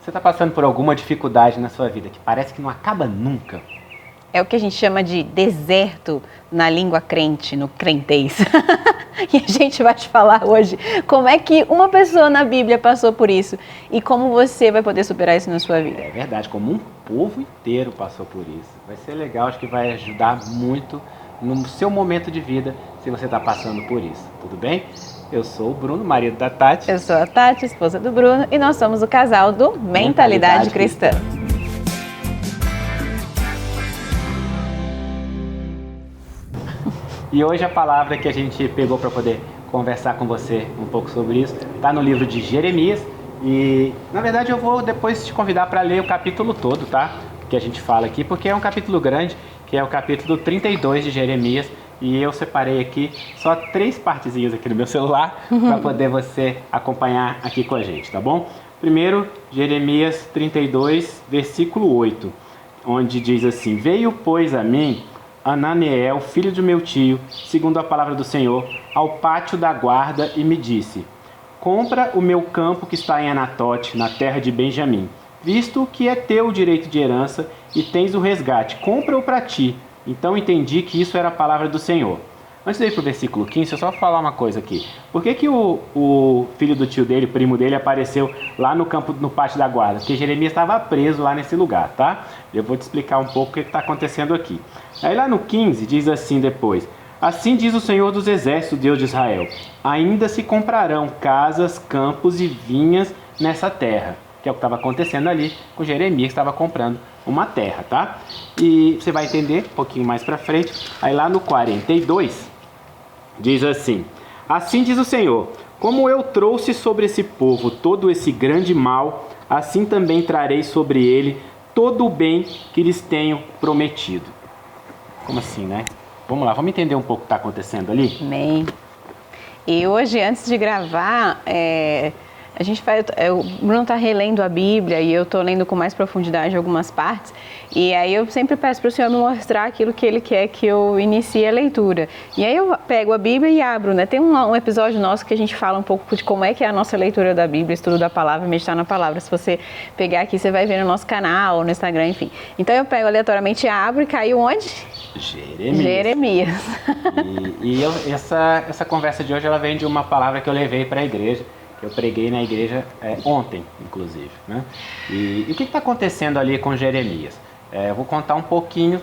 Você está passando por alguma dificuldade na sua vida que parece que não acaba nunca? É o que a gente chama de deserto na língua crente, no crentez. E a gente vai te falar hoje como é que uma pessoa na Bíblia passou por isso e como você vai poder superar isso na sua vida. É verdade, como um povo inteiro passou por isso. Vai ser legal, acho que vai ajudar muito no seu momento de vida se você está passando por isso. Tudo bem? Eu sou o Bruno, marido da Tati. Eu sou a Tati, esposa do Bruno, e nós somos o casal do Mentalidade Cristã. E hoje a palavra que a gente pegou para poder conversar com você um pouco sobre isso está no livro de Jeremias. E na verdade eu vou depois te convidar para ler o capítulo todo, tá? Que a gente fala aqui, porque é um capítulo grande, que é o capítulo 32 de Jeremias. E eu separei aqui só 3 partezinhas aqui no meu celular para poder você acompanhar aqui com a gente, tá bom? Primeiro, Jeremias 32, versículo 8, onde diz assim: Veio, pois, a mim Ananiel, filho de meu tio, segundo a palavra do Senhor, ao pátio da guarda e me disse: Compra o meu campo que está em Anatote, na terra de Benjamim, visto que é teu o direito de herança e tens o resgate. Compra-o para ti. Então entendi que isso era a palavra do Senhor. Antes de ir para o versículo 15, deixa eu só falar uma coisa aqui. Por que o filho do tio dele, primo dele, apareceu lá no campo, no pátio da guarda? Porque Jeremias estava preso lá nesse lugar, tá? Eu vou te explicar um pouco o que está acontecendo aqui. Aí lá no 15 diz assim depois: Assim diz o Senhor dos Exércitos, Deus de Israel: Ainda se comprarão casas, campos e vinhas nessa terra. Que é o que estava acontecendo ali com Jeremias, que estava comprando uma terra, tá? E você vai entender um pouquinho mais pra frente. Aí lá no 42 diz assim: Assim diz o Senhor: Como eu trouxe sobre esse povo todo esse grande mal, assim também trarei sobre ele todo o bem que lhes tenho prometido. Como assim, né? Vamos lá, vamos entender um pouco o que está acontecendo ali? Amém. E hoje, antes de gravar, a gente o Bruno está relendo a Bíblia e eu estou lendo com mais profundidade algumas partes. E aí eu sempre peço para o Senhor me mostrar aquilo que Ele quer que eu inicie a leitura. E aí eu pego a Bíblia e abro, né? Tem um episódio nosso que a gente fala um pouco de como é que é a nossa leitura da Bíblia, estudo da palavra, meditar na palavra. Se você pegar aqui, você vai ver no nosso canal, no Instagram, enfim. Então eu pego aleatoriamente, abro e caiu onde? Jeremias. Essa conversa de hoje ela vem de uma palavra que eu levei para a igreja. Eu preguei na igreja ontem, inclusive, né? E o que está acontecendo ali com Jeremias? Eu vou contar um pouquinho,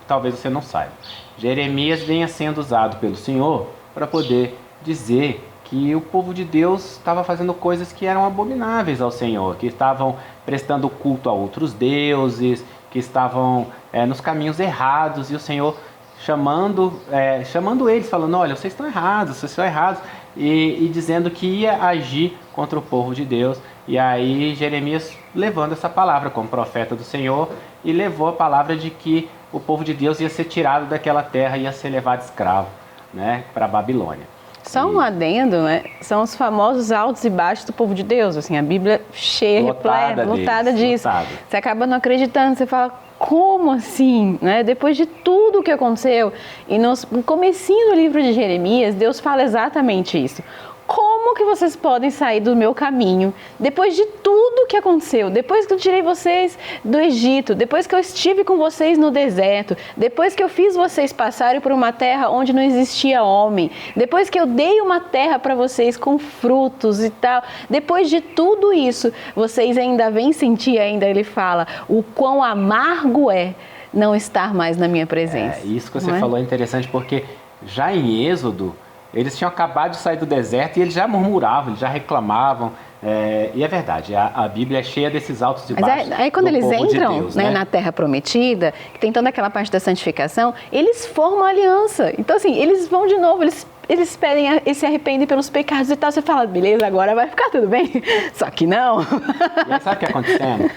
talvez você não saiba. Jeremias vinha sendo usado pelo Senhor para poder dizer que o povo de Deus estava fazendo coisas que eram abomináveis ao Senhor, que estavam prestando culto a outros deuses, que estavam nos caminhos errados, e o Senhor chamando eles, falando: olha, vocês estão errados, e dizendo que ia agir contra o povo de Deus. E aí Jeremias levando essa palavra como profeta do Senhor, e levou a palavra de que o povo de Deus ia ser tirado daquela terra, ia ser levado escravo, né, para a Babilônia. Só um adendo, né? São os famosos altos e baixos do povo de Deus. Assim, a Bíblia cheia, lotada disso. Você acaba não acreditando, você fala: como assim? Né? Depois de tudo o que aconteceu, e no comecinho do livro de Jeremias, Deus fala exatamente isso. Como que vocês podem sair do meu caminho depois de tudo que aconteceu? Depois que eu tirei vocês do Egito, depois que eu estive com vocês no deserto, depois que eu fiz vocês passarem por uma terra onde não existia homem, depois que eu dei uma terra para vocês com frutos e tal, depois de tudo isso, vocês ainda vêm sentir, ele fala, o quão amargo é não estar mais na minha presença. Isso que você falou é interessante, porque já em Êxodo, eles tinham acabado de sair do deserto e eles já murmuravam, eles já reclamavam. E é verdade, a Bíblia é cheia desses altos e baixos. Mas aí quando eles entram, Deus, né, na Terra Prometida, que tem toda aquela parte da santificação, eles formam aliança. Então, assim, eles vão de novo, eles pedem e se arrependem pelos pecados e tal. Você fala: beleza, agora vai ficar tudo bem. Só que não. E aí, sabe o que está acontecendo?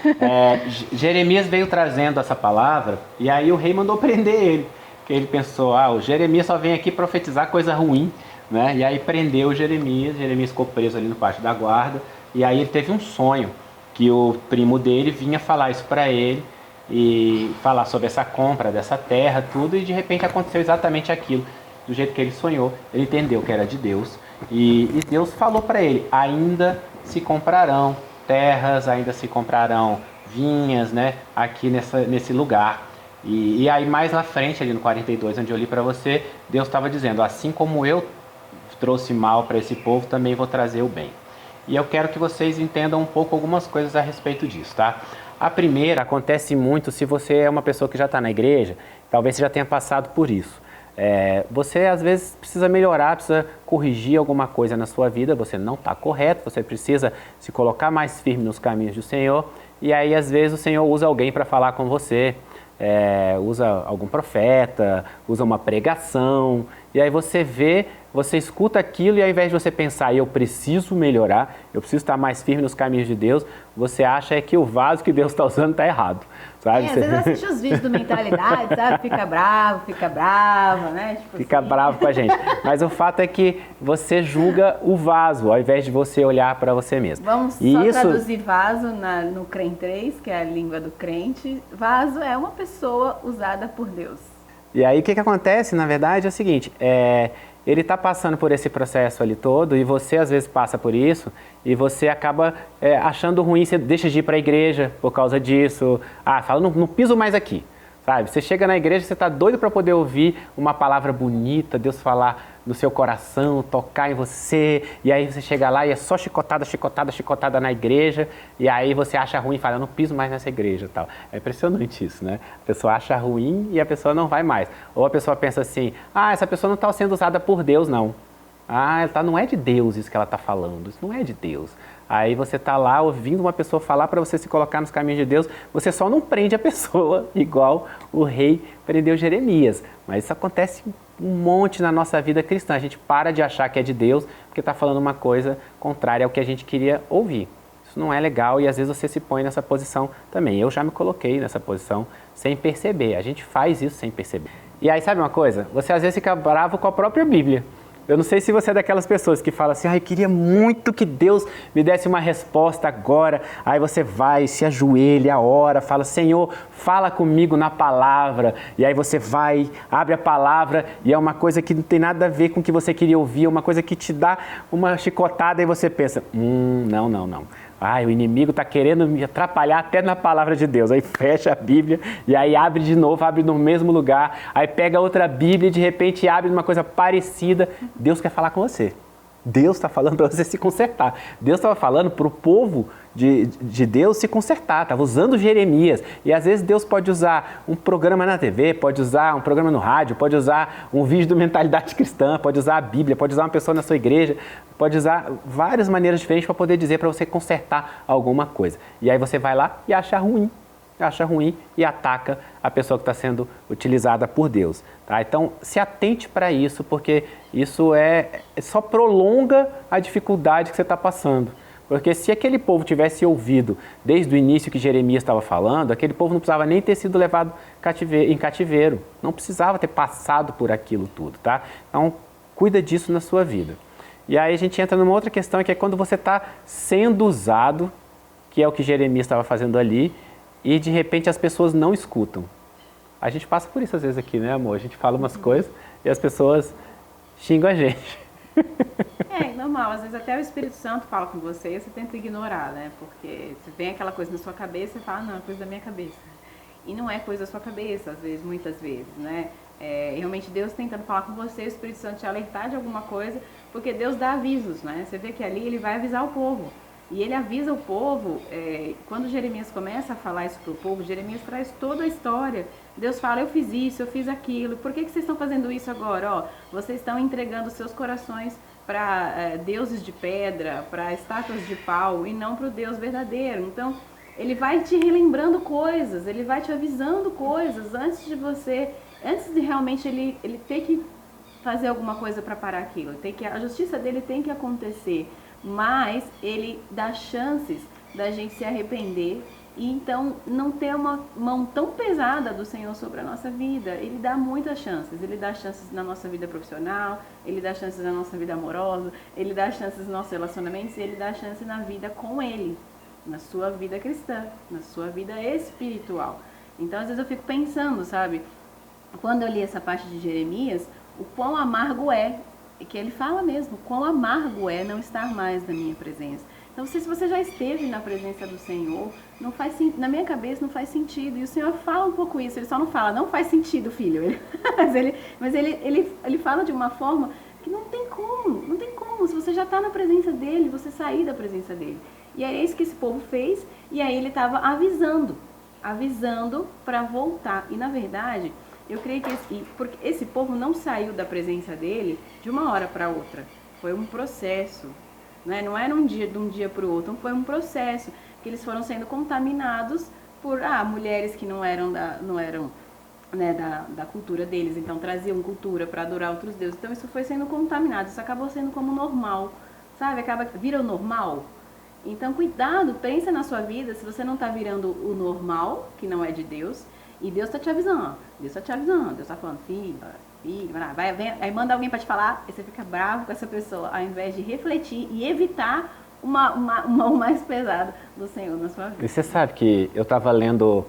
Jeremias veio trazendo essa palavra e aí o rei mandou prender ele. Porque ele pensou: o Jeremias só vem aqui profetizar coisa ruim. Né? E aí prendeu Jeremias ficou preso ali no pátio da guarda, e aí ele teve um sonho, que o primo dele vinha falar isso para ele, e falar sobre essa compra dessa terra, tudo, e de repente aconteceu exatamente aquilo, do jeito que ele sonhou. Ele entendeu que era de Deus, e Deus falou para ele: ainda se comprarão terras, ainda se comprarão vinhas, né, aqui nesse lugar. E aí mais na frente, ali no 42, onde eu li para você, Deus estava dizendo, assim como eu trouxe mal para esse povo, também vou trazer o bem. E eu quero que vocês entendam um pouco algumas coisas a respeito disso, tá? A primeira acontece muito se você é uma pessoa que já está na igreja, talvez você já tenha passado por isso. Você às vezes precisa melhorar, precisa corrigir alguma coisa na sua vida, você não está correto, você precisa se colocar mais firme nos caminhos do Senhor, e aí às vezes o Senhor usa alguém para falar com você, usa algum profeta, usa uma pregação, e aí você vê, você escuta aquilo e ao invés de você pensar, eu preciso melhorar, eu preciso estar mais firme nos caminhos de Deus, você acha que o vaso que Deus está usando está errado. Sabe? Às vezes assiste os vídeos do Mentalidade, sabe? Fica brava, né? Tipo fica assim. bravo com a gente. Mas o fato é que você julga o vaso, ao invés de você olhar para você mesmo. Vamos só traduzir vaso no CREM 3, que é a língua do crente. Vaso é uma pessoa usada por Deus. E aí o que acontece, na verdade, é o seguinte, ele está passando por esse processo ali todo e você às vezes passa por isso e você acaba achando ruim, você deixa de ir para a igreja por causa disso, fala, não piso mais aqui, sabe? Você chega na igreja, você está doido para poder ouvir uma palavra bonita, Deus falar no seu coração, tocar em você, e aí você chega lá e é só chicotada, chicotada, chicotada na igreja, e aí você acha ruim e fala, eu não piso mais nessa igreja e tal. É impressionante isso, né? A pessoa acha ruim e a pessoa não vai mais. Ou a pessoa pensa assim, essa pessoa não está sendo usada por Deus, não. Não é de Deus isso que ela está falando, isso não é de Deus. Aí você está lá ouvindo uma pessoa falar para você se colocar nos caminhos de Deus, você só não prende a pessoa igual o rei prendeu Jeremias. Mas isso acontece um monte na nossa vida cristã. A gente para de achar que é de Deus porque está falando uma coisa contrária ao que a gente queria ouvir. Isso não é legal e às vezes você se põe nessa posição também. Eu já me coloquei nessa posição sem perceber. A gente faz isso sem perceber. E aí sabe uma coisa? Você às vezes fica bravo com a própria Bíblia. Eu não sei se você é daquelas pessoas que fala assim, eu queria muito que Deus me desse uma resposta agora. Aí você vai, se ajoelha, ora, fala, Senhor, fala comigo na palavra. E aí você vai, abre a palavra e é uma coisa que não tem nada a ver com o que você queria ouvir, é uma coisa que te dá uma chicotada e você pensa, não. O inimigo está querendo me atrapalhar até na palavra de Deus. Aí fecha a Bíblia e aí abre de novo, abre no mesmo lugar. Aí pega outra Bíblia e de repente abre numa coisa parecida. Deus quer falar com você. Deus está falando para você se consertar. Deus estava falando para o povo de Deus se consertar. Estava usando Jeremias. E às vezes Deus pode usar um programa na TV, pode usar um programa no rádio, pode usar um vídeo do Mentalidade Cristã, pode usar a Bíblia, pode usar uma pessoa na sua igreja, pode usar várias maneiras diferentes para poder dizer para você consertar alguma coisa. E aí você vai lá e acha ruim e ataca a pessoa que está sendo utilizada por Deus. Tá? Então, se atente para isso, porque isso só prolonga a dificuldade que você está passando. Porque se aquele povo tivesse ouvido desde o início que Jeremias estava falando, aquele povo não precisava nem ter sido levado em cativeiro. Não precisava ter passado por aquilo tudo. Tá? Então, cuida disso na sua vida. E aí a gente entra numa outra questão, que é quando você está sendo usado, que é o que Jeremias estava fazendo ali, e de repente as pessoas não escutam. A gente passa por isso às vezes aqui, né, amor? A gente fala umas coisas e as pessoas xingam a gente. Normal. Às vezes até o Espírito Santo fala com você e você tenta ignorar, né? Porque você vem aquela coisa na sua cabeça e fala, não, é coisa da minha cabeça. E não é coisa da sua cabeça, às vezes, muitas vezes, né? Realmente Deus tentando falar com você, o Espírito Santo te alertar de alguma coisa, porque Deus dá avisos, né? Você vê que ali ele vai avisar o povo. E ele avisa o povo, quando Jeremias começa a falar isso para o povo, Jeremias traz toda a história. Deus fala, eu fiz isso, eu fiz aquilo, por que vocês estão fazendo isso agora? Vocês estão entregando seus corações para deuses de pedra, para estátuas de pau e não para o Deus verdadeiro. Então, ele vai te relembrando coisas, ele vai te avisando coisas antes de realmente ele ter que fazer alguma coisa para parar aquilo. A justiça dele tem que acontecer. Mas ele dá chances da gente se arrepender e então não ter uma mão tão pesada do Senhor sobre a nossa vida. Ele dá muitas chances. Ele dá chances na nossa vida profissional, ele dá chances na nossa vida amorosa, ele dá chances nos nossos relacionamentos e ele dá chances na vida com ele, na sua vida cristã, na sua vida espiritual. Então, às vezes eu fico pensando, sabe, quando eu li essa parte de Jeremias, o quão amargo é, que ele fala mesmo, quão amargo é não estar mais na minha presença. Então, se você já esteve na presença do Senhor, não faz, na minha cabeça não faz sentido. E o Senhor fala um pouco isso, ele só não fala, não faz sentido, filho. Mas ele fala de uma forma que não tem como. Se você já está na presença dele, você sair da presença dele. E é isso que esse povo fez, e aí ele estava avisando para voltar. E na verdade, eu creio que porque esse povo não saiu da presença dele de uma hora para outra. Foi um processo. Né? Não era de um dia para o outro, foi um processo que eles foram sendo contaminados por mulheres que não eram da cultura deles, então traziam cultura para adorar outros deuses. Então isso foi sendo contaminado, isso acabou sendo como normal, sabe? Vira o normal. Então cuidado, pensa na sua vida, se você não está virando o normal, que não é de Deus, e Deus está te avisando, Deus está falando, filho, aí manda alguém para te falar, e você fica bravo com essa pessoa, ao invés de refletir e evitar uma mão mais pesada do Senhor na sua vida. E você sabe que eu estava lendo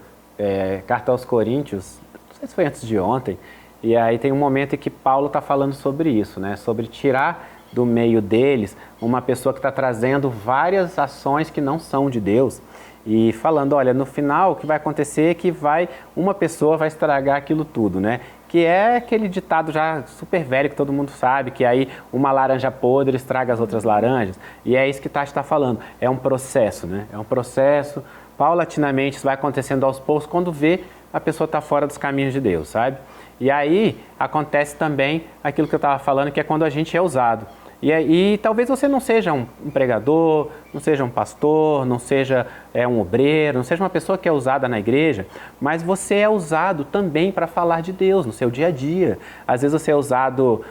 Carta aos Coríntios, não sei se foi antes de ontem, e aí tem um momento em que Paulo está falando sobre isso, né? Sobre tirar do meio deles uma pessoa que está trazendo várias ações que não são de Deus, e falando, olha, no final o que vai acontecer é que uma pessoa vai estragar aquilo tudo, né? Que é aquele ditado já super velho que todo mundo sabe, que aí uma laranja podre estraga as outras laranjas. E é isso que Tati está falando, é um processo, né? É um processo, paulatinamente, isso vai acontecendo aos poucos, quando vê a pessoa está fora dos caminhos de Deus, sabe? E aí acontece também aquilo que eu estava falando, que é quando a gente é usado. E talvez você não seja um pregador, não seja um pastor, não seja um obreiro, não seja uma pessoa que é usada na igreja, mas você é usado também para falar de Deus no seu dia a dia. Às vezes você é usado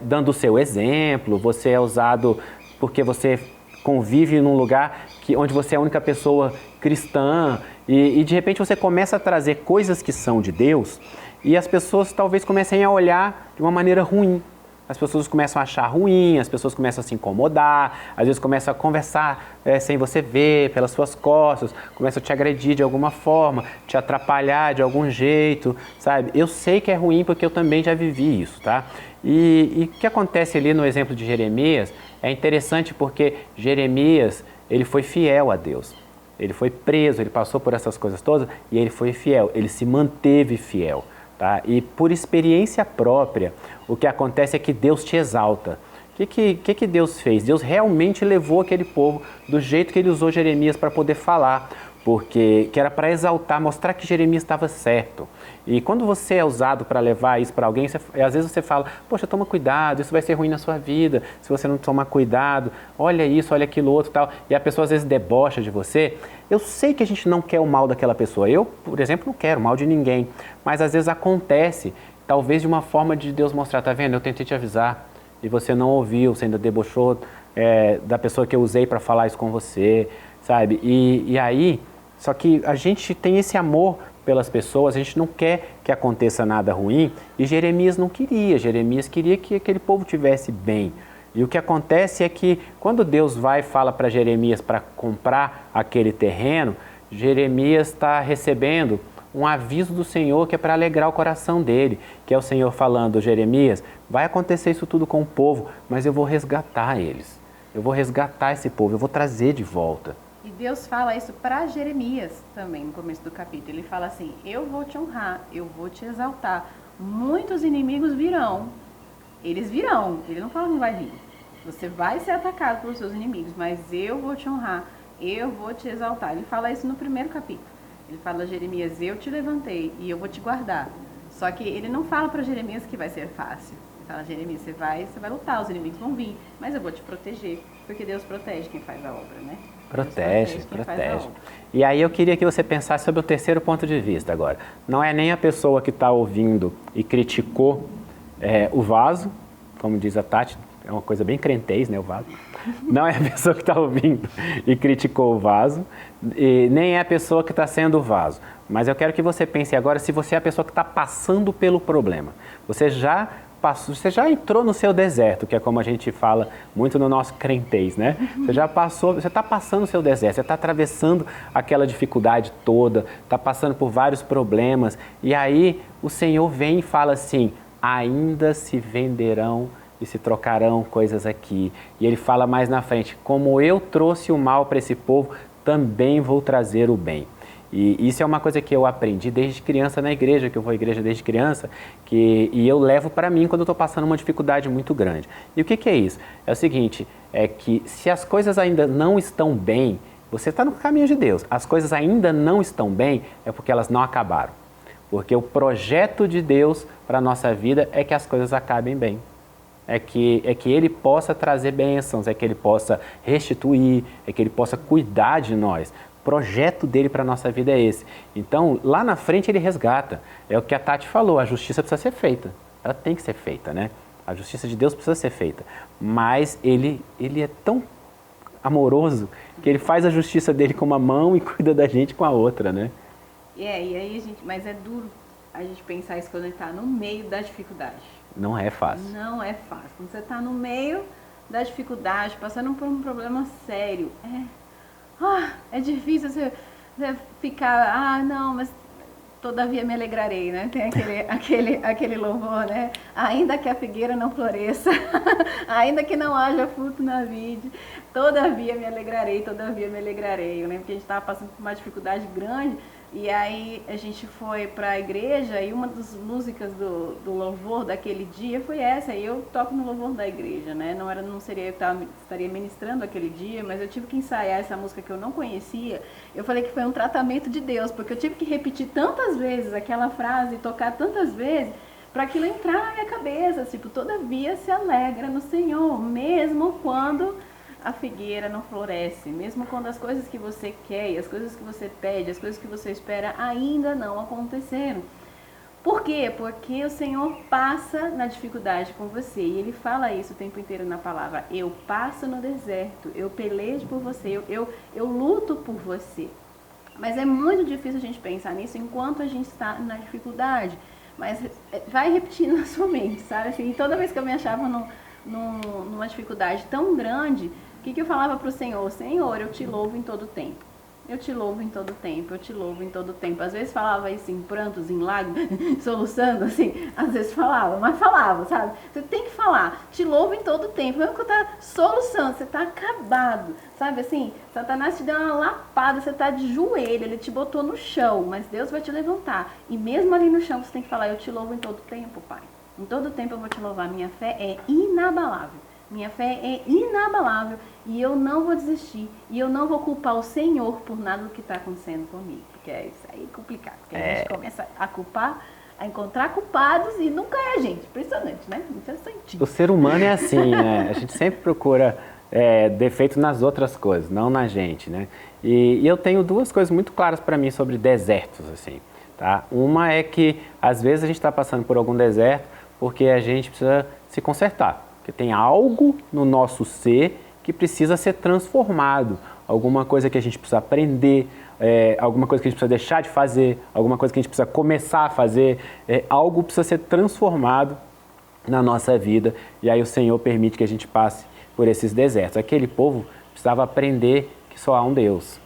dando o seu exemplo, você é usado porque você convive num lugar onde você é a única pessoa cristã e de repente você começa a trazer coisas que são de Deus e as pessoas talvez comecem a olhar de uma maneira ruim. As pessoas começam a achar ruim, as pessoas começam a se incomodar, às vezes começam a conversar sem você ver, pelas suas costas, começam a te agredir de alguma forma, te atrapalhar de algum jeito, sabe? Eu sei que é ruim porque eu também já vivi isso, tá? E o que acontece ali no exemplo de Jeremias é interessante porque Jeremias, ele foi fiel a Deus. Ele foi preso, ele passou por essas coisas todas e ele foi fiel, ele se manteve fiel. Tá? E por experiência própria, o que acontece é que Deus te exalta. O que Deus fez? Deus realmente levou aquele povo do jeito que ele usou Jeremias para poder falar, porque que era para exaltar, mostrar que Jeremias estava certo. E quando você é usado para levar isso para alguém, às vezes você fala, poxa, toma cuidado, isso vai ser ruim na sua vida, se você não tomar cuidado, olha isso, olha aquilo outro e tal, e a pessoa às vezes debocha de você. Eu sei que a gente não quer o mal daquela pessoa, eu, por exemplo, não quero o mal de ninguém, mas às vezes acontece, talvez de uma forma de Deus mostrar, tá vendo, eu tentei te avisar, e você não ouviu, você ainda debochou da pessoa que eu usei para falar isso com você, sabe? E aí, só que a gente tem esse amor pelas pessoas, a gente não quer que aconteça nada ruim, e Jeremias não queria, Jeremias queria que aquele povo tivesse bem. E o que acontece é que quando Deus vai e fala para Jeremias para comprar aquele terreno, Jeremias está recebendo um aviso do Senhor que é para alegrar o coração dele, que é o Senhor falando, Jeremias, vai acontecer isso tudo com o povo, mas eu vou resgatar eles, eu vou resgatar esse povo, eu vou trazer de volta. E Deus fala isso para Jeremias também, no começo do capítulo. Ele fala assim, eu vou te honrar, eu vou te exaltar. Muitos inimigos virão, eles virão, ele não fala que não vai vir. Você vai ser atacado pelos seus inimigos, mas eu vou te honrar, eu vou te exaltar. Ele fala isso no primeiro capítulo. Ele fala, Jeremias, eu te levantei e eu vou te guardar. Só que ele não fala para Jeremias que vai ser fácil. Ele fala, Jeremias, você vai lutar, os inimigos vão vir, mas eu vou te proteger, porque Deus protege quem faz a obra, né? Protege. E aí eu queria que você pensasse sobre o terceiro ponto de vista agora. Não é nem a pessoa que está ouvindo e criticou o vaso, como diz a Tati, é uma coisa bem crentez, né, o vaso. Não é a pessoa que está ouvindo e criticou o vaso, e nem é a pessoa que está sendo o vaso. Mas eu quero que você pense agora se você é a pessoa que está passando pelo problema. Você já entrou no seu deserto, que é como a gente fala muito no nosso crentez, né? Você está passando o seu deserto, você está atravessando aquela dificuldade toda, está passando por vários problemas, e aí o Senhor vem e fala assim, ainda se venderão e se trocarão coisas aqui. E ele fala mais na frente, como eu trouxe o mal para esse povo, também vou trazer o bem. E isso é uma coisa que eu aprendi desde criança na igreja, que eu vou à igreja desde criança, e eu levo para mim quando eu estou passando uma dificuldade muito grande. E o que é isso? É o seguinte, é que se as coisas ainda não estão bem, você está no caminho de Deus, as coisas ainda não estão bem, é porque elas não acabaram. Porque o projeto de Deus para a nossa vida é que as coisas acabem bem. É que Ele possa trazer bênçãos, é que Ele possa restituir, é que Ele possa cuidar de nós. O projeto dele para a nossa vida é esse. Então, lá na frente ele resgata. É o que a Tati falou, a justiça precisa ser feita. Ela tem que ser feita, né? A justiça de Deus precisa ser feita. Mas ele é tão amoroso que ele faz a justiça dele com uma mão e cuida da gente com a outra, né? E aí, mas é duro a gente pensar isso quando a gente está no meio da dificuldade. Não é fácil. Não é fácil. Quando você está no meio da dificuldade, passando por um problema sério, é difícil você ficar, não, mas todavia me alegrarei, né? Tem aquele louvor, né? Ainda que a figueira não floresça, ainda que não haja fruto na vide, todavia me alegrarei, Eu lembro que a gente estava passando por uma dificuldade grande, e aí a gente foi para a igreja e uma das músicas do louvor daquele dia foi essa, e eu toco no louvor da igreja, né? Não seria eu que estaria ministrando aquele dia, mas eu tive que ensaiar essa música que eu não conhecia. Eu falei que foi um tratamento de Deus, porque eu tive que repetir tantas vezes aquela frase, tocar tantas vezes, para aquilo entrar na minha cabeça, tipo, todavia se alegra no Senhor, mesmo quando a figueira não floresce, mesmo quando as coisas que você quer, as coisas que você pede, as coisas que você espera ainda não aconteceram. Por quê? Porque o Senhor passa na dificuldade com você, e Ele fala isso o tempo inteiro na palavra. Eu passo no deserto, eu pelejo por você, eu luto por você. Mas é muito difícil a gente pensar nisso enquanto a gente está na dificuldade. Mas vai repetindo na sua mente, sabe? Assim, e toda vez que eu me achava numa dificuldade tão grande, o que eu falava para o Senhor? Senhor, eu te louvo em todo tempo. Eu te louvo em todo tempo, eu te louvo em todo tempo. Às vezes falava isso em prantos, em lágrimas, soluçando, assim. Às vezes falava, mas falava, sabe? Você tem que falar, te louvo em todo tempo. Mesmo que você tá soluçando, você tá acabado, sabe? Assim, Satanás te deu uma lapada, você tá de joelho, ele te botou no chão, mas Deus vai te levantar. E mesmo ali no chão, você tem que falar, eu te louvo em todo tempo, Pai. Em todo tempo eu vou te louvar. Minha fé é inabalável. Minha fé é inabalável e eu não vou desistir. E eu não vou culpar o Senhor por nada do que está acontecendo comigo. Porque é isso aí complicado. Porque a gente começa a culpar, a encontrar culpados e nunca é a gente. Impressionante, né? Interessante. O ser humano é assim, né? A gente sempre procura defeito nas outras coisas, não na gente, né? E eu tenho duas coisas muito claras para mim sobre desertos, assim, tá? Uma é que, às vezes, a gente está passando por algum deserto porque a gente precisa se consertar. Porque tem algo no nosso ser que precisa ser transformado. Alguma coisa que a gente precisa aprender, alguma coisa que a gente precisa deixar de fazer, alguma coisa que a gente precisa começar a fazer. Algo precisa ser transformado na nossa vida. E aí o Senhor permite que a gente passe por esses desertos. Aquele povo precisava aprender que só há um Deus.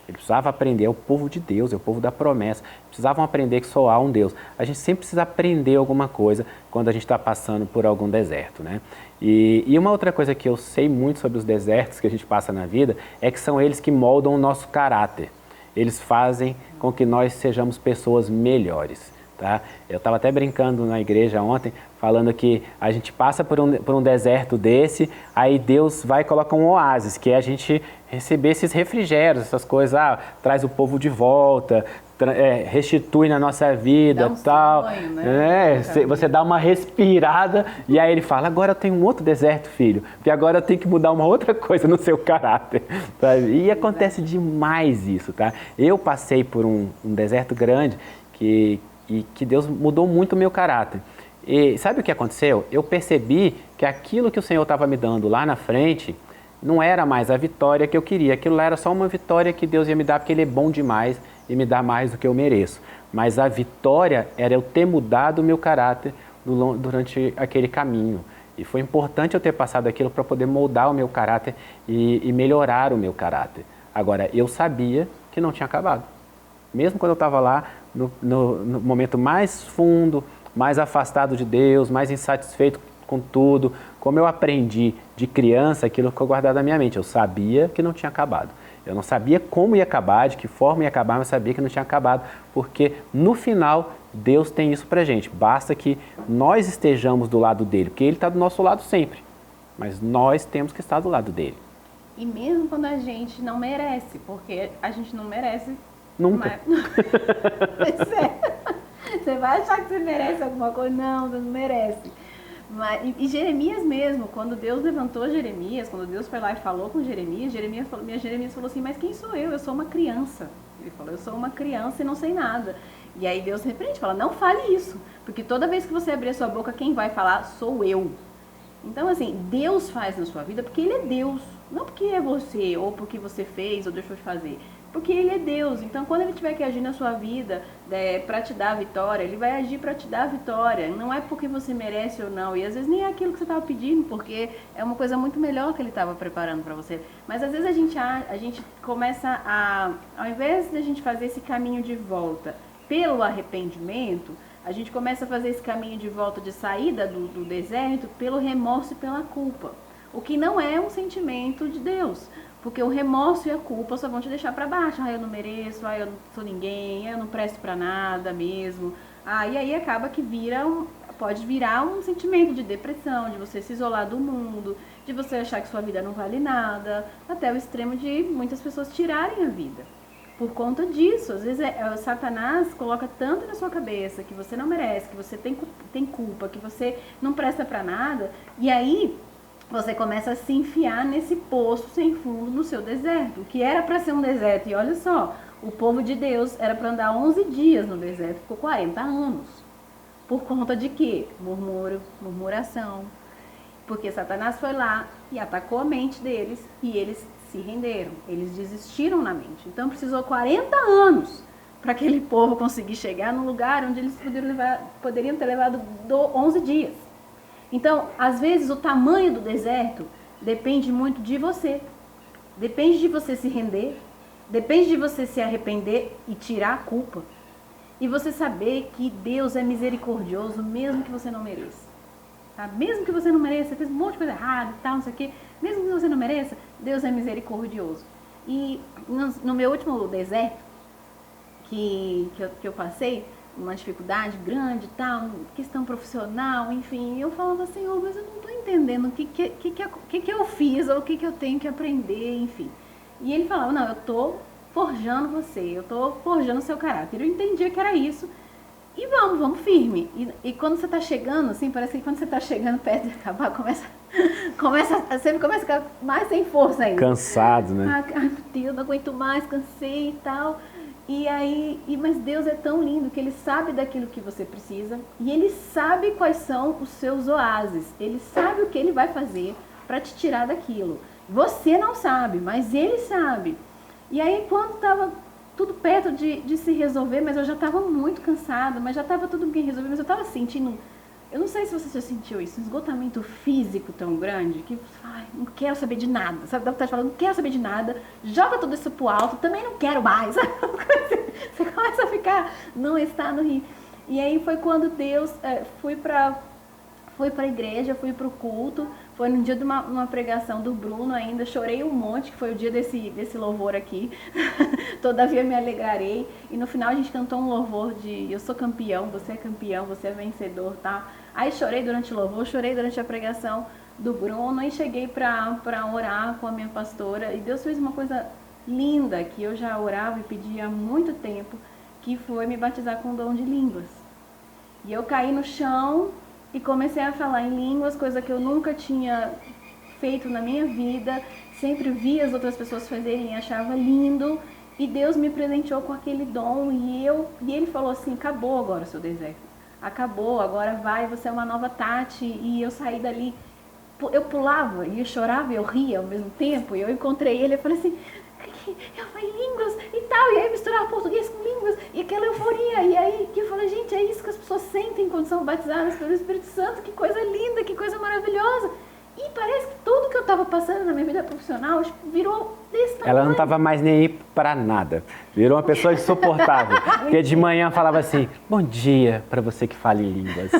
Ele precisava aprender, é o povo de Deus, é o povo da promessa. Precisavam aprender que só há um Deus. A gente sempre precisa aprender alguma coisa quando a gente está passando por algum deserto, né? E uma outra coisa que eu sei muito sobre os desertos que a gente passa na vida é que são eles que moldam o nosso caráter. Eles fazem com que nós sejamos pessoas melhores, tá? Eu estava até brincando na igreja ontem, falando que a gente passa por um deserto desse, aí Deus vai e coloca um oásis, que é a gente receber esses refrigérios, essas coisas, traz o povo de volta, restitui na nossa vida, tal. Sonho, né? Você dá uma respirada e aí ele fala, agora eu tenho um outro deserto, filho, porque agora eu tenho que mudar uma outra coisa no seu caráter. Sabe? E acontece demais isso, tá? Eu passei por um deserto grande que Deus mudou muito o meu caráter. E sabe o que aconteceu? Eu percebi que aquilo que o Senhor estava me dando lá na frente não era mais a vitória que eu queria. Aquilo lá era só uma vitória que Deus ia me dar porque Ele é bom demais e me dá mais do que eu mereço. Mas a vitória era eu ter mudado o meu caráter durante aquele caminho. E foi importante eu ter passado aquilo para poder moldar o meu caráter e melhorar o meu caráter. Agora, eu sabia que não tinha acabado. Mesmo quando eu estava lá, no momento mais fundo, mais afastado de Deus, mais insatisfeito com tudo. Como eu aprendi de criança, aquilo ficou guardado na minha mente. Eu sabia que não tinha acabado. Eu não sabia como ia acabar, de que forma ia acabar, mas sabia que não tinha acabado, porque no final Deus tem isso pra gente. Basta que nós estejamos do lado dele, porque ele está do nosso lado sempre, mas nós temos que estar do lado dele. E mesmo quando a gente não merece, porque a gente não merece... Nunca. Pois é. Você vai achar que você merece alguma coisa? Não, você não merece. E Jeremias mesmo, quando Deus levantou Jeremias, quando Deus foi lá e falou com Jeremias, Jeremias falou assim, mas quem sou eu? Eu sou uma criança. Ele falou, eu sou uma criança e não sei nada. E aí Deus repreende, fala, não fale isso, porque toda vez que você abrir a sua boca, quem vai falar sou eu. Então assim, Deus faz na sua vida porque Ele é Deus, não porque é você, ou porque você fez ou deixou de fazer. Porque Ele é Deus, então quando Ele tiver que agir na sua vida para te dar a vitória, Ele vai agir para te dar a vitória. Não é porque você merece ou não, e às vezes nem é aquilo que você estava pedindo, porque é uma coisa muito melhor que Ele estava preparando para você. Mas às vezes a gente começa ao invés de a gente fazer esse caminho de volta pelo arrependimento, a gente começa a fazer esse caminho de volta de saída do deserto pelo remorso e pela culpa. O que não é um sentimento de Deus. Porque o remorso e a culpa só vão te deixar para baixo. Eu não mereço, eu não sou ninguém, eu não presto para nada mesmo. E aí acaba que pode virar um sentimento de depressão, de você se isolar do mundo, de você achar que sua vida não vale nada, até o extremo de muitas pessoas tirarem a vida. Por conta disso, às vezes Satanás coloca tanto na sua cabeça que você não merece, que você tem culpa, que você não presta para nada, e aí você começa a se enfiar nesse poço sem fundo no seu deserto, que era para ser um deserto. E olha só, o povo de Deus era para andar 11 dias no deserto, ficou 40 anos. Por conta de quê? Murmuração. Porque Satanás foi lá e atacou a mente deles e eles se renderam, eles desistiram na mente. Então precisou 40 anos para aquele povo conseguir chegar num lugar onde eles poderiam ter levado 11 dias. Então, às vezes, o tamanho do deserto depende muito de você. Depende de você se render, depende de você se arrepender e tirar a culpa. E você saber que Deus é misericordioso mesmo que você não mereça. Tá? Mesmo que você não mereça, você fez um monte de coisa errada e tal, não sei o quê. Mesmo que você não mereça, Deus é misericordioso. E no meu último deserto que eu passei, uma dificuldade grande e tal, questão profissional, enfim, eu falava, Senhor, mas eu não estou entendendo o que eu fiz ou o que eu tenho que aprender, enfim. E ele falava, não, eu estou forjando você, eu estou forjando o seu caráter. Eu entendia que era isso. E vamos firme. E quando você está chegando, assim, parece que quando você está chegando perto de acabar, você começa a ficar mais sem força ainda. Cansado, né? Ai, meu Deus, não aguento mais, cansei e tal. Mas Deus é tão lindo que Ele sabe daquilo que você precisa e Ele sabe quais são os seus oásis. Ele sabe o que Ele vai fazer para te tirar daquilo. Você não sabe, mas Ele sabe. E aí quando estava tudo perto de se resolver, mas eu já estava muito cansada, mas já estava tudo bem resolvido, mas eu estava sentindo, eu não sei se você já sentiu isso, um esgotamento físico tão grande que, não quero saber de nada, sabe? Dá vontade de falar, não quero saber de nada, joga tudo isso pro alto, também não quero mais, sabe? Você começa a ficar, não está no rio. E aí foi quando Deus, fui pra igreja, fui pro culto, foi no dia de uma pregação do Bruno ainda, chorei um monte, que foi o dia desse louvor aqui, todavia me alegrarei, e no final a gente cantou um louvor de eu sou campeão, você é vencedor, tá? Aí chorei durante o louvor, chorei durante a pregação do Bruno, e cheguei pra orar com a minha pastora, e Deus fez uma coisa linda, que eu já orava e pedia há muito tempo, que foi me batizar com o dom de línguas. E eu caí no chão e comecei a falar em línguas, coisa que eu nunca tinha feito na minha vida, sempre via as outras pessoas fazerem e achava lindo, e Deus me presenteou com aquele dom, e Ele falou assim, acabou agora o seu deserto, acabou, agora vai, você é uma nova Tati. E eu saí dali, eu pulava, e eu chorava, e eu ria ao mesmo tempo, e eu encontrei Ele, eu falei assim, eu falei línguas e tal, e aí misturava português com línguas, e aquela euforia, e aí que eu falei, gente, é isso que as pessoas sentem quando são batizadas pelo Espírito Santo, que coisa linda, que coisa maravilhosa. E parece que tudo que eu estava passando na minha vida profissional, virou desse tamanho. Ela não estava mais nem aí para nada. Virou uma pessoa insuportável. Porque de manhã falava assim, bom dia para você que fala em línguas.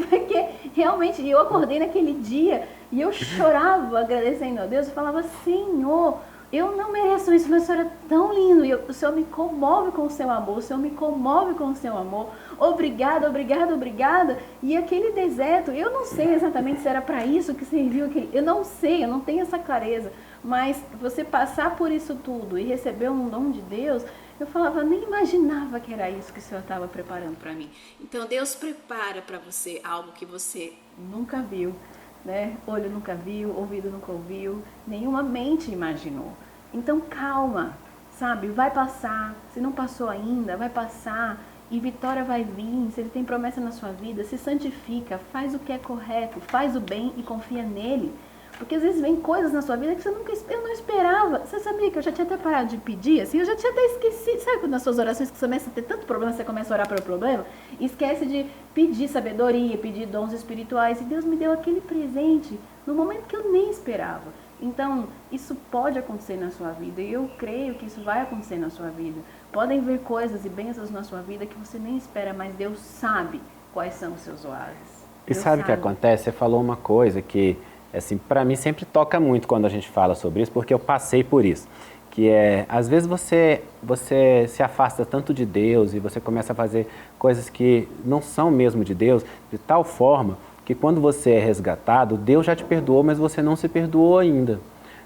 Porque realmente eu acordei naquele dia e eu chorava agradecendo a Deus. Eu falava, Senhor, eu não mereço isso, mas o Senhor é tão lindo. E o Senhor me comove com o seu amor, o Senhor me comove com o seu amor. Obrigada, obrigada, obrigada. E aquele deserto, eu não sei exatamente se era para isso que serviu aquele. Eu não sei, eu não tenho essa clareza. Mas você passar por isso tudo e receber um dom de Deus, eu falava, nem imaginava que era isso que o Senhor estava preparando para mim. Então Deus prepara para você algo que você nunca viu, né? Olho nunca viu, ouvido nunca ouviu, nenhuma mente imaginou. Então calma, sabe? Vai passar. Se não passou ainda, vai passar. E vitória vai vir. Se Ele tem promessa na sua vida, se santifica, faz o que é correto, faz o bem e confia nele. Porque às vezes vem coisas na sua vida que eu não esperava. Você sabia que eu já tinha até parado de pedir? Assim, eu já tinha até esquecido. Sabe quando nas suas orações que você começa a ter tanto problema, você começa a orar pelo problema? E esquece de pedir sabedoria, pedir dons espirituais. E Deus me deu aquele presente no momento que eu nem esperava. Então, isso pode acontecer na sua vida. E eu creio que isso vai acontecer na sua vida. Podem vir coisas e bênçãos na sua vida que você nem espera, mas Deus sabe quais são os seus oásis. E sabe o que acontece? Você falou uma coisa que, assim, para mim sempre toca muito quando a gente fala sobre isso, porque eu passei por isso. Que é, às vezes você se afasta tanto de Deus e você começa a fazer coisas que não são mesmo de Deus, de tal forma que quando você é resgatado, Deus já te perdoou, mas você não se perdoou ainda.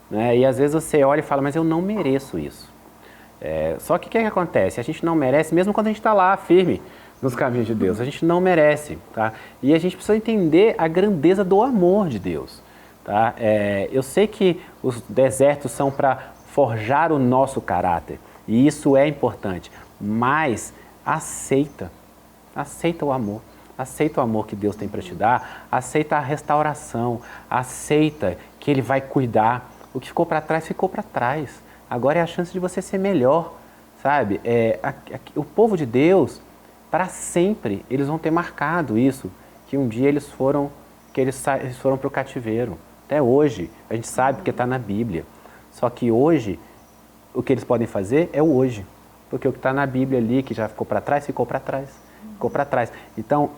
Né? E às vezes você olha e fala, mas eu não mereço isso. Só que o que acontece? A gente não merece, mesmo quando a gente está lá firme nos caminhos de Deus. A gente não merece. Tá? E a gente precisa entender a grandeza do amor de Deus. Tá? Eu sei que os desertos são para forjar o nosso caráter. E isso é importante. Mas aceita o amor. Aceita o amor que Deus tem para te dar, aceita a restauração, aceita que Ele vai cuidar. O que ficou para trás, ficou para trás. Agora é a chance de você ser melhor, sabe? O povo de Deus, para sempre, eles vão ter marcado isso, que um dia eles foram para o cativeiro. Até hoje, a gente sabe porque está na Bíblia. Só que hoje, o que eles podem fazer é o hoje. Porque o que está na Bíblia ali, que já ficou para trás, ficou para trás. Ficou para trás. Então,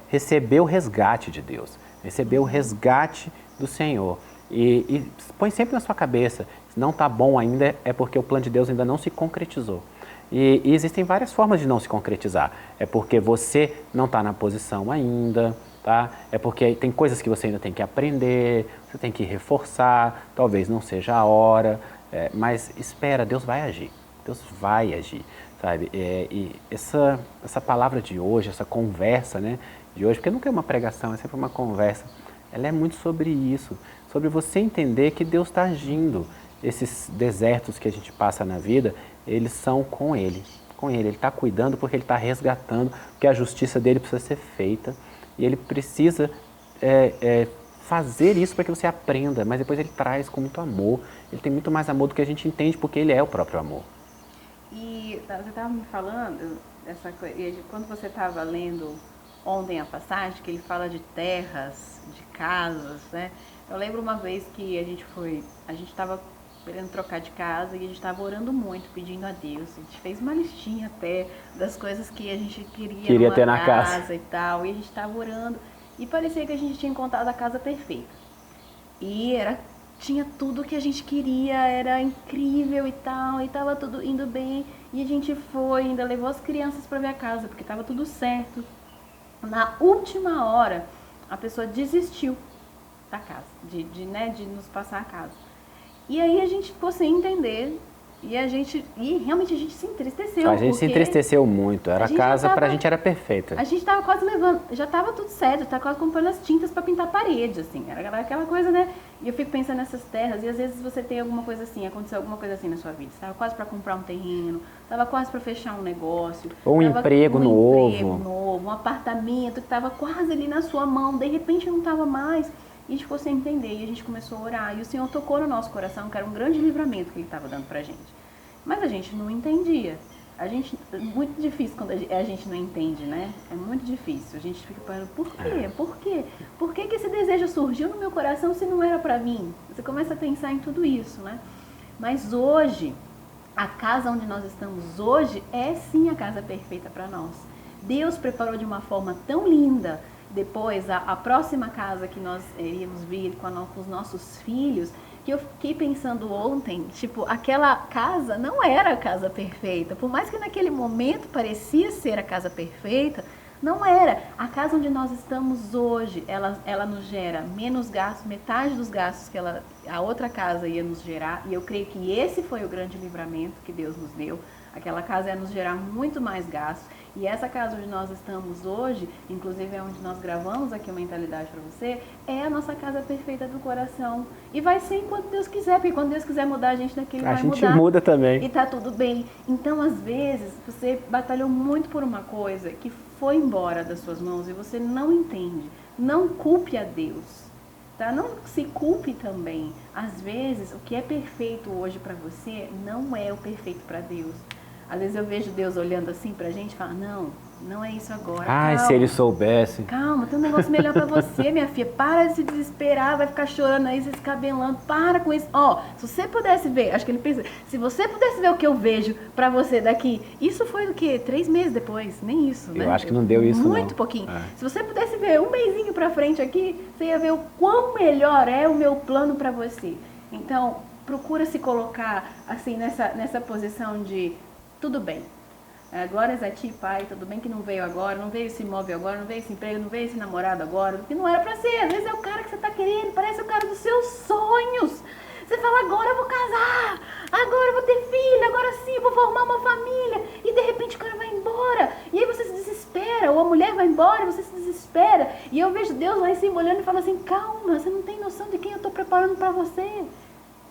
receber o resgate de Deus, receber o resgate do Senhor. E põe sempre na sua cabeça, se não está bom ainda, é porque o plano de Deus ainda não se concretizou. E existem várias formas de não se concretizar. É porque você não está na posição ainda, tá? É porque tem coisas que você ainda tem que aprender, você tem que reforçar, talvez não seja a hora, mas espera, Deus vai agir. Deus vai agir. Sabe? E essa palavra de hoje, essa conversa, né, de hoje, porque nunca é uma pregação, é sempre uma conversa, ela é muito sobre isso, sobre você entender que Deus está agindo. Esses desertos que a gente passa na vida, eles são com Ele. Ele está cuidando porque Ele está resgatando, porque a justiça dele precisa ser feita e Ele precisa fazer isso para que você aprenda, mas depois Ele traz com muito amor. Ele tem muito mais amor do que a gente entende, porque Ele é o próprio amor. E você estava me falando dessa coisa, quando você estava lendo ontem a passagem, que ele fala de terras, de casas, né? Eu lembro uma vez que a gente estava querendo trocar de casa e a gente estava orando muito, pedindo a Deus. A gente fez uma listinha até das coisas que a gente queria ter na casa e tal, e a gente estava orando e parecia que a gente tinha encontrado a casa perfeita. E tinha tudo que a gente queria, era incrível e tal, e estava tudo indo bem. E a gente ainda levou as crianças para ver a casa, porque estava tudo certo. Na última hora, a pessoa desistiu da casa, de nos passar a casa. E aí a gente ficou sem entender, e realmente a gente se entristeceu. A gente se entristeceu muito, a casa pra gente era perfeita. A gente tava quase levando, já tava tudo certo, tava quase comprando as tintas pra pintar a parede, assim, era aquela coisa, né? E eu fico pensando nessas terras, e às vezes você tem alguma coisa assim, aconteceu alguma coisa assim na sua vida, você tava quase pra comprar um terreno, tava quase pra fechar um negócio. Ou um emprego novo, um apartamento que tava quase ali na sua mão, de repente não tava mais. E a gente ficou sem entender, e a gente começou a orar, e o Senhor tocou no nosso coração, que era um grande livramento que Ele estava dando pra gente. Mas a gente não entendia. É muito difícil quando a gente não entende, né? É muito difícil. A gente fica pensando, por quê? Por quê? Por que esse desejo surgiu no meu coração se não era para mim? Você começa a pensar em tudo isso, né? Mas hoje, a casa onde nós estamos hoje é sim a casa perfeita para nós. Deus preparou de uma forma tão linda. Depois, a próxima casa que nós iríamos vir com os nossos filhos, que eu fiquei pensando ontem, tipo, aquela casa não era a casa perfeita. Por mais que naquele momento parecia ser a casa perfeita, não era. A casa onde nós estamos hoje, ela nos gera menos gastos, metade dos gastos que a outra casa ia nos gerar. E eu creio que esse foi o grande livramento que Deus nos deu. Aquela casa ia nos gerar muito mais gastos. E essa casa onde nós estamos hoje, inclusive é onde nós gravamos aqui o Mentalidade para você, é a nossa casa perfeita do coração. E vai ser enquanto Deus quiser, porque quando Deus quiser mudar a gente daqui, Ele vai mudar. A gente muda também. E tá tudo bem. Então, às vezes, você batalhou muito por uma coisa que foi embora das suas mãos e você não entende. Não culpe a Deus. Tá? Não se culpe também. Às vezes, o que é perfeito hoje para você não é o perfeito para Deus. Às vezes eu vejo Deus olhando assim pra gente e fala, não é isso agora. Ai, calma, se Ele soubesse. Calma, tem um negócio melhor pra você, minha filha. Para de se desesperar, vai ficar chorando aí, se descabelando. Para com isso. Ó, se você pudesse ver, acho que ele pensa, se você pudesse ver o que eu vejo pra você daqui, isso foi o quê? 3 meses depois, nem isso, né? Eu acho que não deu isso, Muito pouquinho. Se você pudesse ver um mêsinho pra frente aqui, você ia ver o quão melhor é o meu plano pra você. Então, procura se colocar, assim, nessa posição de tudo bem. Glórias a ti, Pai, tudo bem que não veio agora, não veio esse imóvel agora, não veio esse emprego, não veio esse namorado agora, porque não era pra ser. Às vezes é o cara que você tá querendo, parece o cara dos seus sonhos. Você fala, agora eu vou casar, agora eu vou ter filho, agora sim eu vou formar uma família. E de repente o cara vai embora, e aí você se desespera, ou a mulher vai embora, você se desespera. E eu vejo Deus lá em cima olhando e fala assim, calma, você não tem noção de quem eu tô preparando pra você.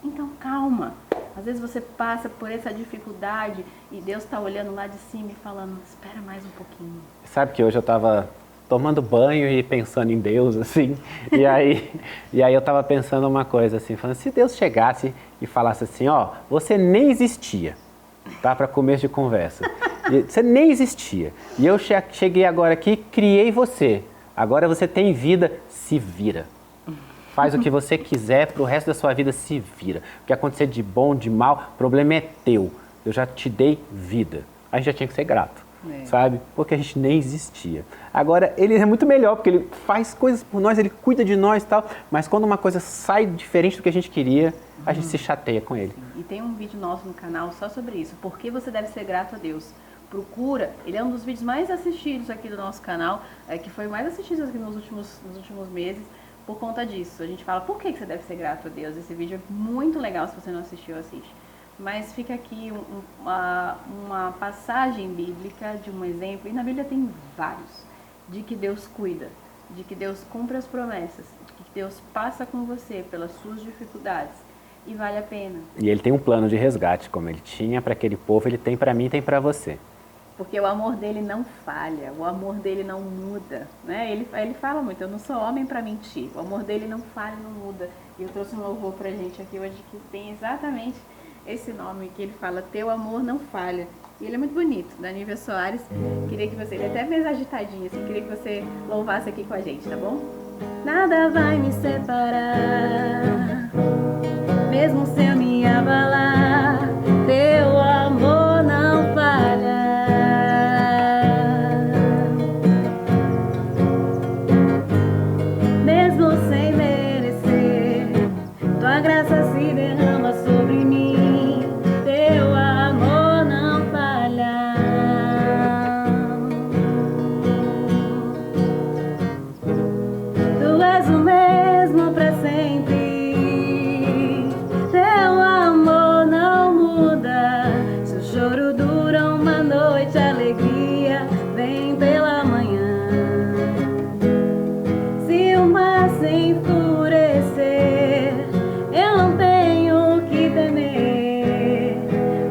Então calma. Às vezes você passa por essa dificuldade e Deus está olhando lá de cima e falando, espera mais um pouquinho. Sabe que hoje eu estava tomando banho e pensando em Deus, assim, e aí eu estava pensando uma coisa assim, falando, se Deus chegasse e falasse assim, ó, você nem existia, tá, para começo de conversa, você nem existia, e eu cheguei agora aqui, criei você, agora você tem vida, se vira. Faz o que você quiser, pro resto da sua vida se vira. O que acontecer de bom, de mal, o problema é teu. Eu já te dei vida. A gente já tinha que ser grato, sabe? Porque a gente nem existia. Agora, ele é muito melhor, porque ele faz coisas por nós, ele cuida de nós e tal. Mas quando uma coisa sai diferente do que a gente queria, a gente se chateia com ele. E tem um vídeo nosso no canal só sobre isso. Por que você deve ser grato a Deus? Procura, ele é um dos vídeos mais assistidos aqui do nosso canal, que foi mais assistido aqui nos últimos meses. Por conta disso, a gente fala por que você deve ser grato a Deus. Esse vídeo é muito legal, se você não assistiu, assiste. Mas fica aqui uma passagem bíblica de um exemplo, e na Bíblia tem vários, de que Deus cuida, de que Deus cumpre as promessas, de que Deus passa com você pelas suas dificuldades, e vale a pena. E ele tem um plano de resgate, como ele tinha para aquele povo, ele tem para mim e tem para você. Porque o amor dele não falha, o amor dele não muda, né? Ele fala muito, eu não sou homem para mentir, o amor dele não falha, não muda. E eu trouxe um louvor pra gente aqui hoje que tem exatamente esse nome que ele fala, teu amor não falha. E ele é muito bonito, da Nívia Soares. Queria que você, ele é até meio agitadinho, assim, queria que você louvasse aqui com a gente, tá bom? Nada vai me separar, mesmo se eu me abalar, teu amor não falha. Tua graça se derrama sobre mim, teu amor não falha. Tu és o mesmo para sempre, teu amor não muda. Se o choro dura uma noite, a alegria vem pela manhã. Se o mar se enfurecer, eu não tenho que temer,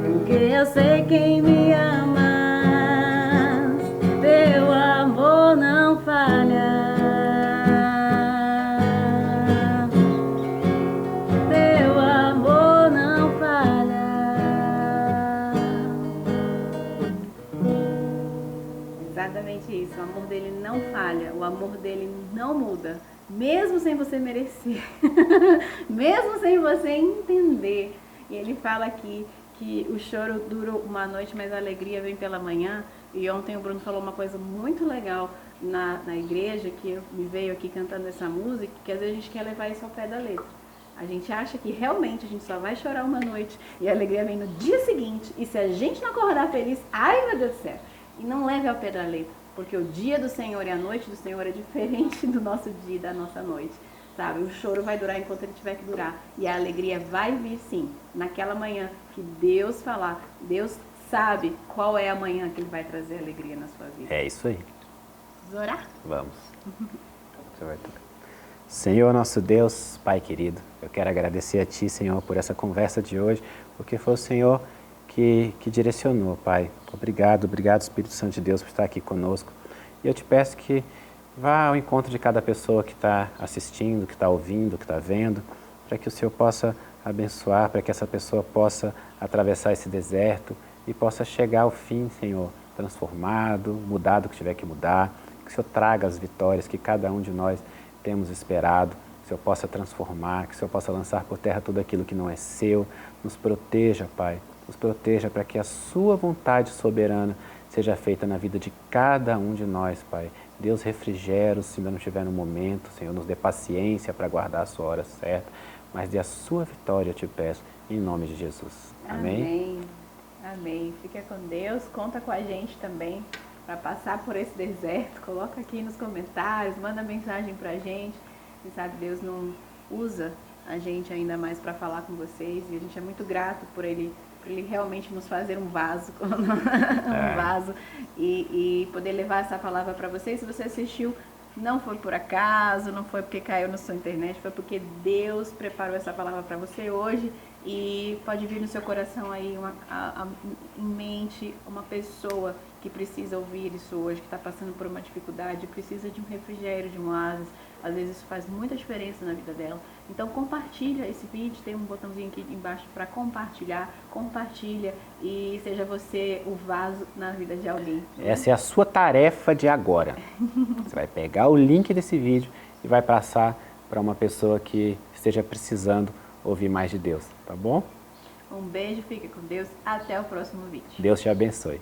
porque eu sei quem me ama, teu amor não falha, teu amor não falha. exatamente isso. O amor dele não falha, o amor dele não muda. Mesmo sem você merecer, mesmo sem você entender. E ele fala aqui que o choro dura uma noite, mas a alegria vem pela manhã. E ontem o Bruno falou uma coisa muito legal na igreja, que me veio aqui cantando essa música, que às vezes a gente quer levar isso ao pé da letra. A gente acha que realmente a gente só vai chorar uma noite e a alegria vem no dia seguinte. E se a gente não acordar feliz, ai meu Deus do céu. E não leve ao pé da letra, porque o dia do Senhor e a noite do Senhor é diferente do nosso dia e da nossa noite. Sabe? O choro vai durar enquanto ele tiver que durar. E a alegria vai vir sim, naquela manhã que Deus falar. Deus sabe qual é a manhã que ele vai trazer alegria na sua vida. É isso aí. Vamos orar? Vamos. Você vai tocar. Senhor, nosso Deus, Pai querido, eu quero agradecer a Ti, Senhor, por essa conversa de hoje, porque foi o Senhor que direcionou, Pai. Obrigado, Espírito Santo de Deus, por estar aqui conosco. E eu te peço que vá ao encontro de cada pessoa que está assistindo, que está ouvindo, que está vendo, para que o Senhor possa abençoar, para que essa pessoa possa atravessar esse deserto e possa chegar ao fim, Senhor, transformado, mudado o que tiver que mudar, que o Senhor traga as vitórias que cada um de nós temos esperado, que o Senhor possa transformar, que o Senhor possa lançar por terra tudo aquilo que não é seu. Nos proteja, Pai, nos proteja para que a sua vontade soberana seja feita na vida de cada um de nós, Pai. Deus, refrigera-os se ainda não estiver no momento, Senhor, nos dê paciência para guardar a sua hora certa, mas dê a sua vitória, eu te peço, em nome de Jesus. Amém? Amém. Amém. Fica com Deus, conta com a gente também para passar por esse deserto. Coloca aqui nos comentários, manda mensagem pra gente. Quem sabe Deus não usa a gente ainda mais para falar com vocês. E a gente é muito grato por ele realmente nos fazer um vaso, e poder levar essa palavra para vocês. Se você assistiu, não foi por acaso, não foi porque caiu na sua internet, foi porque Deus preparou essa palavra para você hoje. E pode vir no seu coração aí, em mente, uma pessoa que precisa ouvir isso hoje, que está passando por uma dificuldade, precisa de um refrigério, de um oásis. Às vezes isso faz muita diferença na vida dela. Então compartilha esse vídeo, tem um botãozinho aqui embaixo para compartilhar. Compartilha e seja você o vaso na vida de alguém. Essa é a sua tarefa de agora. Você vai pegar o link desse vídeo e vai passar para uma pessoa que esteja precisando ouvir mais de Deus, tá bom? Um beijo, fique com Deus, até o próximo vídeo. Deus te abençoe.